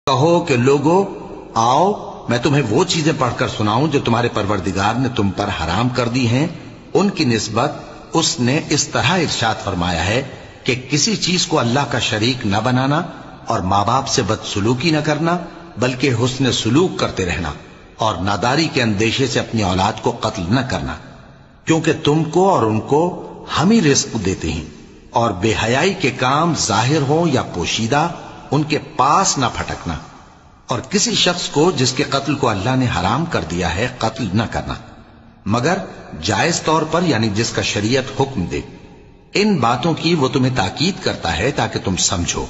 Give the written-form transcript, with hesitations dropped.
कहो कि लोगो आओ, मैं तुम्हें वो चीजें पढ़कर सुनाऊं जो तुम्हारे परवरदिगार ने तुम पर हराम कर दी हैं। उनकी निस्बत उसने इस तरह इरशाद फरमाया है कि किसी चीज को अल्लाह का शरीक न बनाना और माँ बाप से बदसलूकी न करना, बल्कि हुस्न सुलूक करते रहना और नादारी के अंदेशे से अपनी औलाद को कत्ल न करना, क्योंकि तुमको और उनको हम ही रिस्क देते हैं। और बेहयाई के काम जाहिर हो या पोशीदा उनके पास न फटकना, और किसी शख्स को जिसके कत्ल को अल्लाह ने हराम कर दिया है कत्ल न करना, मगर जायज तौर पर, यानी जिसका शरीयत हुक्म दे। इन बातों की वो तुम्हें ताकीद करता है ताकि तुम समझो।